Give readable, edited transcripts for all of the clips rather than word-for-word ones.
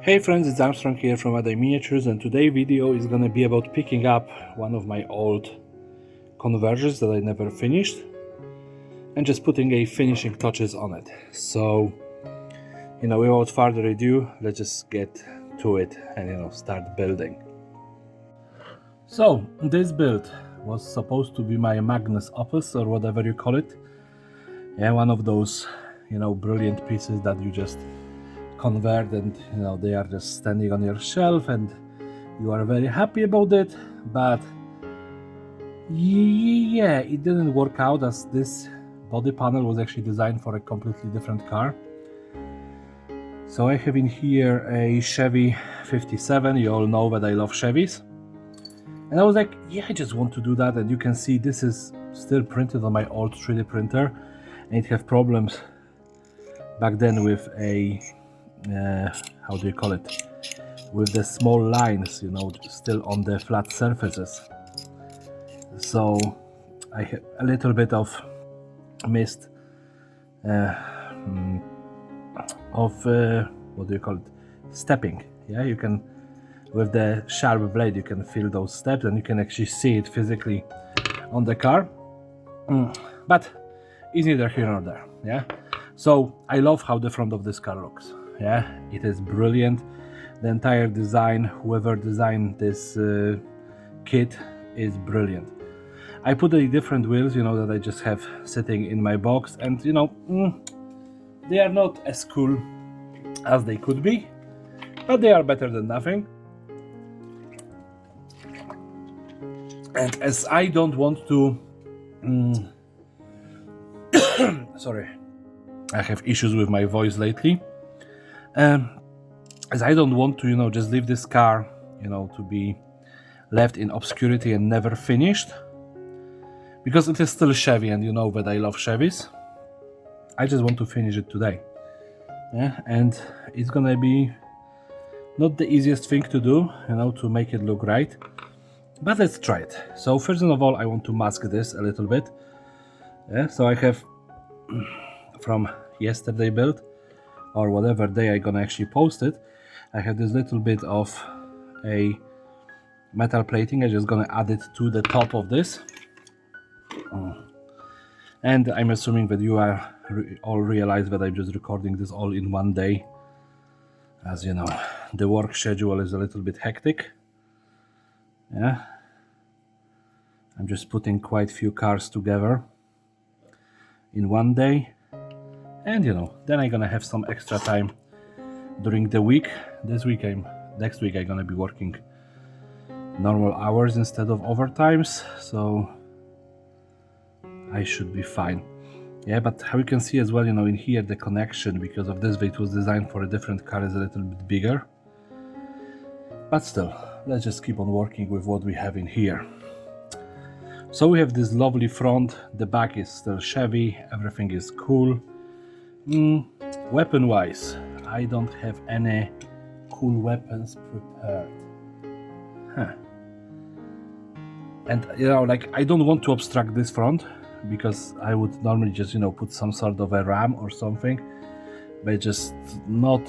Hey friends, it's Armstrong here from Other Miniatures, and today's video is gonna be about picking up one of my old conversions that I never finished and just putting a finishing touches on it. So, without further ado, let's just get to it and start building. So, this build was supposed to be my Magnus Opus or whatever you call it. Yeah, one of those, brilliant pieces that you just convert and they are just standing on your shelf and you are very happy about it. But yeah, it didn't work out, as this body panel was actually designed for a completely different car. So I have in here a Chevy 57. You all know that I love Chevys, and I was like, yeah, I just want to do that. And you can see this is still printed on my old 3D printer, and it had problems back then with a how do you call it, with the small lines, still on the flat surfaces. So I have a little bit of missed what do you call it, stepping. Yeah, you can, with the sharp blade, you can feel those steps and you can actually see it physically on the car. But it's neither here nor there. Yeah, so I love how the front of this car looks. Yeah, it is brilliant. The entire design, whoever designed this kit, is brilliant. I put the different wheels, that I just have sitting in my box, and they are not as cool as they could be, but they are better than nothing. And as I don't want to sorry, I have issues with my voice lately. As I don't want to, just leave this car, to be left in obscurity and never finished, because it is still Chevy, and you know that I love Chevys. I just want to finish it today. Yeah, and it's gonna be not the easiest thing to do, to make it look right, but let's try it. So first of all, I want to mask this a little bit. Yeah, so I have from yesterday build, or whatever day I'm gonna actually post it, I have this little bit of a metal plating. I'm just gonna add it to the top of this. And I'm assuming that you are all realize that I'm just recording this all in one day. As you know, the work schedule is a little bit hectic. Yeah, I'm just putting quite a few cars together in one day. And then I'm gonna have some extra time during the week. Next week I'm gonna be working normal hours instead of overtimes, so I should be fine. Yeah, but how you can see as well, in here the connection, because of this, it was designed for a different car, is a little bit bigger. But still, let's just keep on working with what we have in here. So we have this lovely front, the back is still Chevy, everything is cool. Weapon wise, I don't have any cool weapons prepared. And I don't want to obstruct this front, because I would normally just put some sort of a ram or something, but just not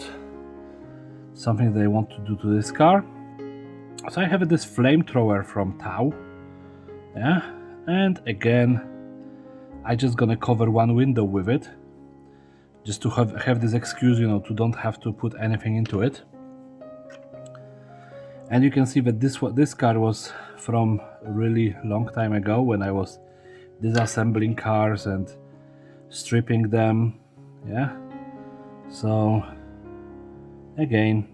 something that I want to do to this car. So I have this flamethrower from Tau. Yeah, and again I just gonna cover one window with it, just to have this excuse, to don't have to put anything into it. And you can see that this car was from a really long time ago, when I was disassembling cars and stripping them. Yeah, so again,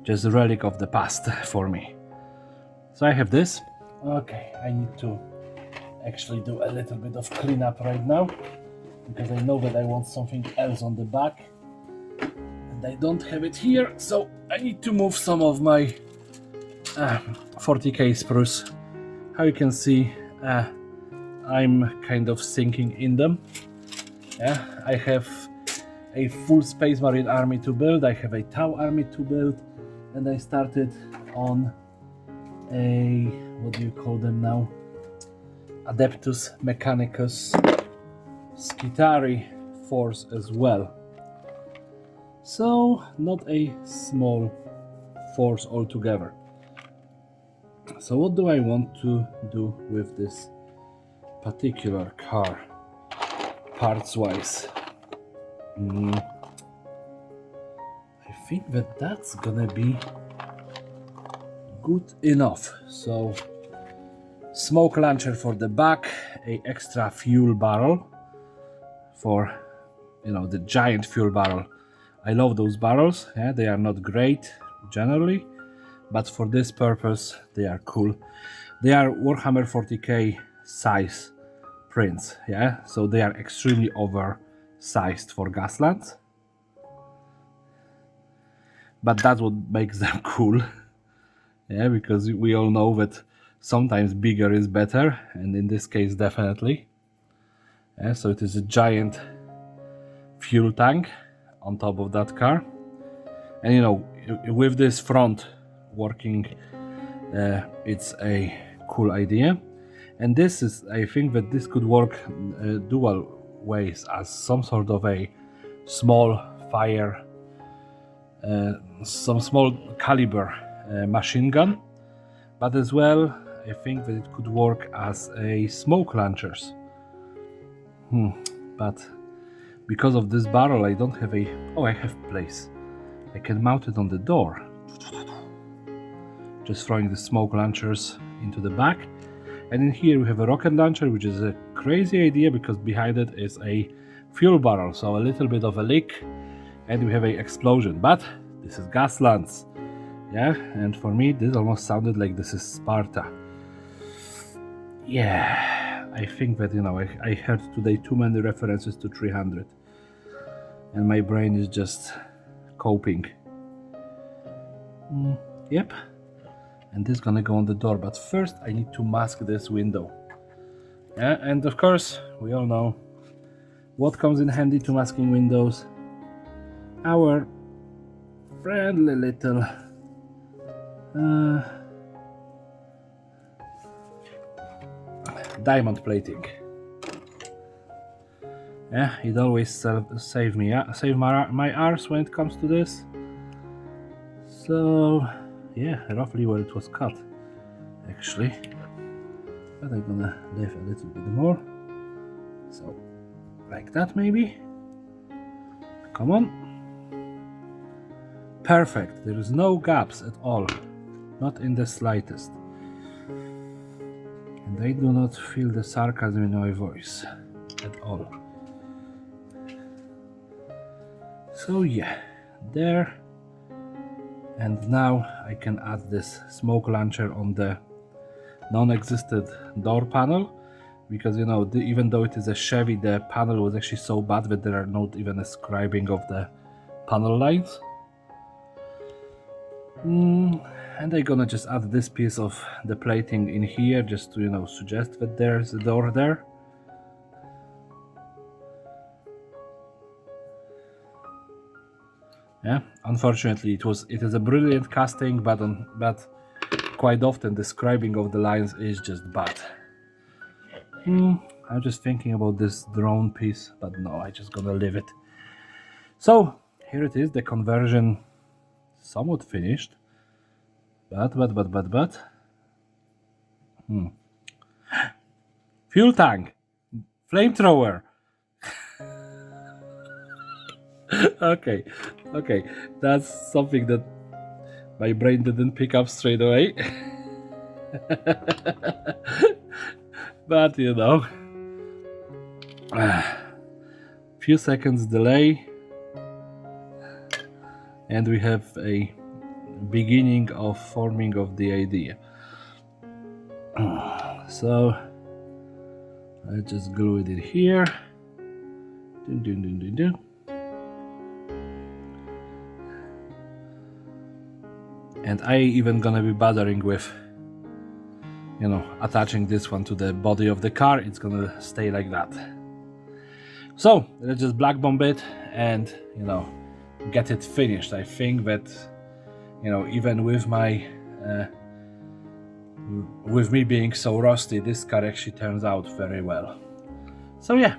just a relic of the past for me. So I have this. Okay, I need to actually do a little bit of cleanup right now, because I know that I want something else on the back and I don't have it here, so I need to move some of my 40k spruce. How you can see, I'm kind of sinking in them. Yeah, I have a full Space Marine army to build, I have a Tau army to build, and I started on a, what do you call them now, Adeptus Mechanicus Skitari force as well. So not a small force altogether. So what do I want to do with this particular car, parts wise? I think that that's gonna be good enough. So smoke launcher for the back, a extra fuel barrel for, the giant fuel barrel. I love those barrels. Yeah, they are not great generally, but for this purpose they are cool. They are Warhammer 40k size prints. Yeah, so they are extremely oversized for Gaslands, but that's what makes them cool. Yeah, because we all know that sometimes bigger is better, and in this case definitely. Yeah, so it is a giant fuel tank on top of that car, and with this front working, it's a cool idea. And this is, I think that this could work dual ways, as some sort of a small fire, some small caliber machine gun, but as well I think that it could work as a smoke launchers. But because of this barrel I don't have I have place. I can mount it on the door, just throwing the smoke launchers into the back. And in here we have a rocket launcher, which is a crazy idea because behind it is a fuel barrel, so a little bit of a leak and we have a explosion. But this is Gaslands, yeah, and for me this almost sounded like this is Sparta. Yeah, I think that I heard today too many references to 300 and my brain is just coping. Yep. And this is gonna go on the door, but first I need to mask this window. Yeah, and of course we all know what comes in handy to masking windows. Our friendly little diamond plating. Yeah, it always save my arse when it comes to this. So yeah, roughly where it was cut actually, but I'm gonna leave a little bit more, so like that maybe. Come on, perfect. There is no gaps at all, not in the slightest, and I do not feel the sarcasm in my voice at all. So yeah, there. And now I can add this smoke launcher on the non-existent door panel, because even though it is a Chevy, the panel was actually so bad that there are not even a scribing of the panel lines. And I'm gonna just add this piece of the plating in here just to suggest that there's a door there. Yeah, unfortunately it is a brilliant casting, but quite often the scribing of the lines is just bad. I'm just thinking about this drone piece, but no, I just gonna leave it. So here it is, the conversion somewhat finished, but fuel tank, flamethrower. okay, that's something that my brain didn't pick up straight away. But few seconds delay and we have a beginning of forming of the idea. So I just glue it in here. Dun. And I even gonna be bothering with attaching this one to the body of the car. It's gonna stay like that. So let's just black bomb it and get it finished. I think that even with my with me being so rusty, this car actually turns out very well. So yeah,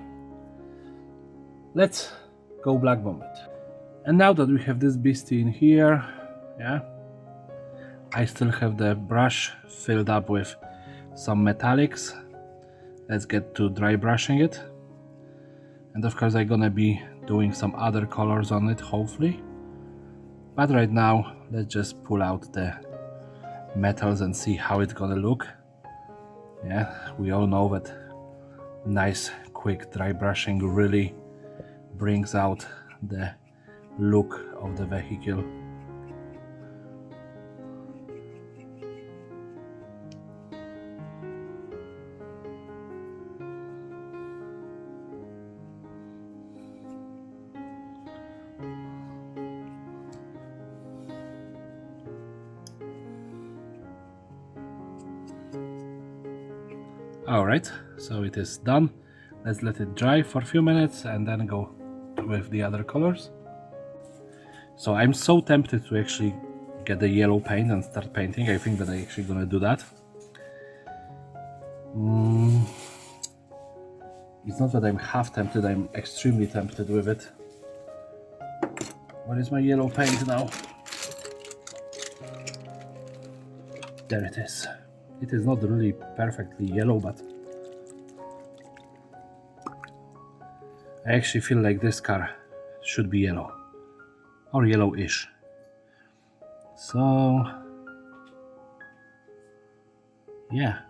let's go black bomb it. And now that we have this beastie in here, yeah, I still have the brush filled up with some metallics. Let's get to dry brushing it. And of course I'm gonna be doing some other colors on it, hopefully. But right now, let's just pull out the metals and see how it's gonna look. Yeah, we all know that nice quick dry brushing really brings out the look of the vehicle. Alright, so it is done. Let's let it dry for a few minutes and then go with the other colors. So I'm so tempted to actually get the yellow paint and start painting. I think that I'm actually gonna do that. It's not that I'm half tempted, I'm extremely tempted with it. Where is my yellow paint now? There it is. It is not really perfectly yellow, but I actually feel like this car should be yellow, or yellowish. So yeah,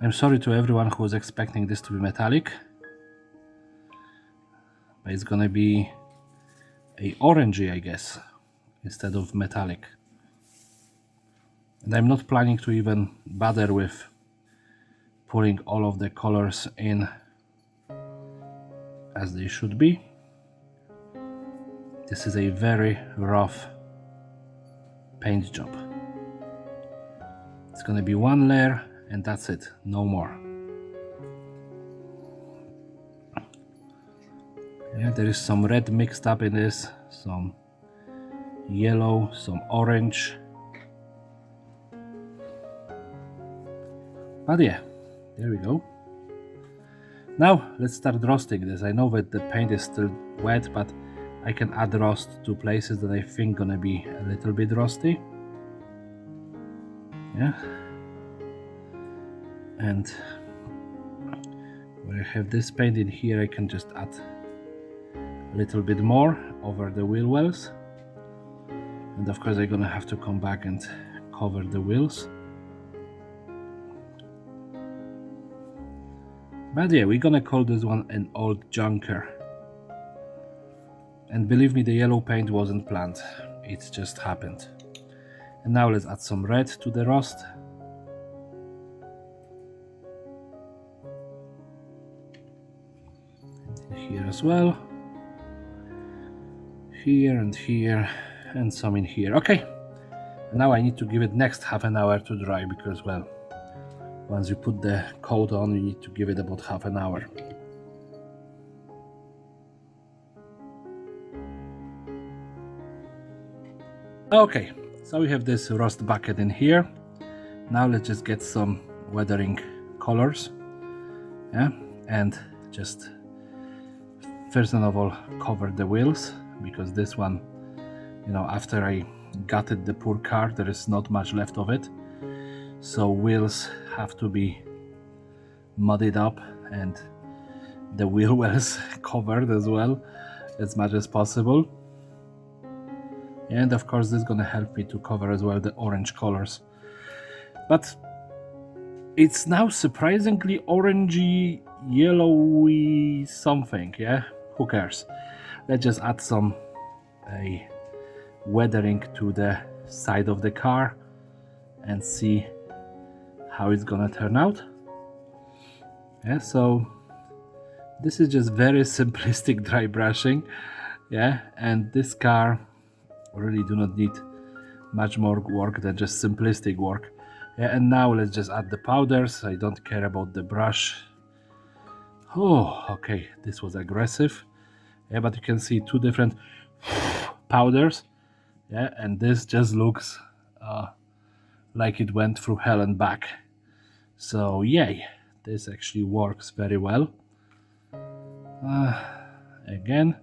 I'm sorry to everyone who was expecting this to be metallic, but it's gonna be a orangey, I guess, instead of metallic. And I'm not planning to even bother with putting all of the colors in as they should be. This is a very rough paint job. It's gonna be one layer and that's it, no more. Yeah, there is some red mixed up in this, some yellow, some orange. But yeah, there we go. Now let's start roasting this. I know that the paint is still wet, but I can add rust to places that I think gonna be a little bit rusty. Yeah. And where I have this paint in here, I can just add a little bit more over the wheel wells. And of course I'm gonna have to come back and cover the wheels. But yeah, we're gonna call this one an old junker. And believe me, the yellow paint wasn't planned, it just happened. And now let's add some red to the rust. And here as well. Here and here, and some in here. Okay, now I need to give it next half an hour to dry, because well, once you put the coat on, you need to give it about half an hour. Okay, so we have this rust bucket in here. Now let's just get some weathering colors. Yeah, and just first of all cover the wheels, because this one, you know, after I gutted the poor car, there is not much left of it. So wheels have to be muddied up and the wheel wells covered as well, as much as possible. And of course this is gonna help me to cover as well the orange colors. But it's now surprisingly orangey, yellowy something, yeah? Who cares? Let's just add some weathering to the side of the car and see how it's gonna turn out. Yeah, so this is just very simplistic dry brushing. Yeah, and this car really do not need much more work than just simplistic work. Yeah, and now let's just add the powders. I don't care about the brush. Oh, okay, this was aggressive. Yeah, but you can see two different powders. Yeah, and this just looks like it went through hell and back. So yay, this actually works very well. Again,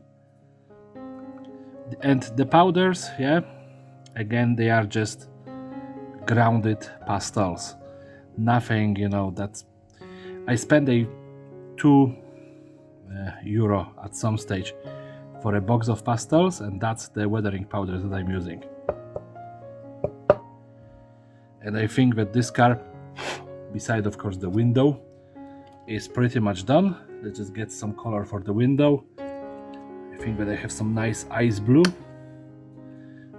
And the powders, yeah, again, they are just grounded pastels, nothing, you know, that I spent a €2 at some stage for a box of pastels, and that's the weathering powders that I'm using. And I think that this car, beside of course the window, is pretty much done. Let's just get some color for the window. I think that I have some nice ice blue.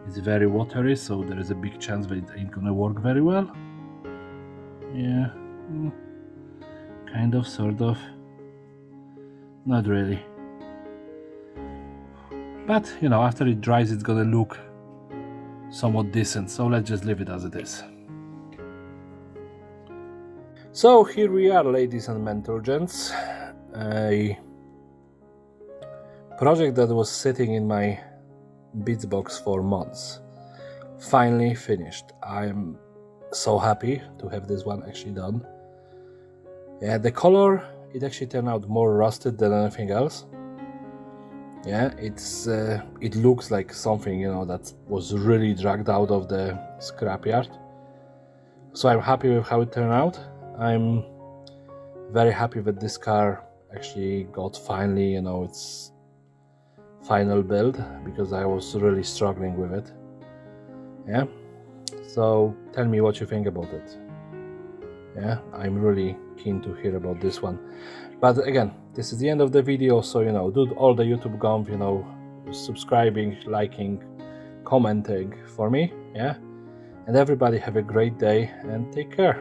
It's very watery, so there is a big chance that it ain't gonna work very well. Yeah, kind of, sort of, not really. But you know, after it dries, it's gonna look somewhat decent, so let's just leave it as it is. So here we are, ladies and mentor gents. A project that was sitting in my bits box for months finally finished. I'm so happy to have this one actually done. Yeah, the color, it actually turned out more rusted than anything else. Yeah, it looks like something, you know, that was really dragged out of the scrapyard. So I'm happy with how it turned out. I'm very happy that this car actually got finally, you know, its final build, because I was really struggling with it. Yeah, so tell me what you think about it. Yeah, I'm really keen to hear about this one. But again, this is the end of the video, so you know, do all the YouTube gump, you know, subscribing, liking, commenting for me. Yeah, and everybody have a great day and take care.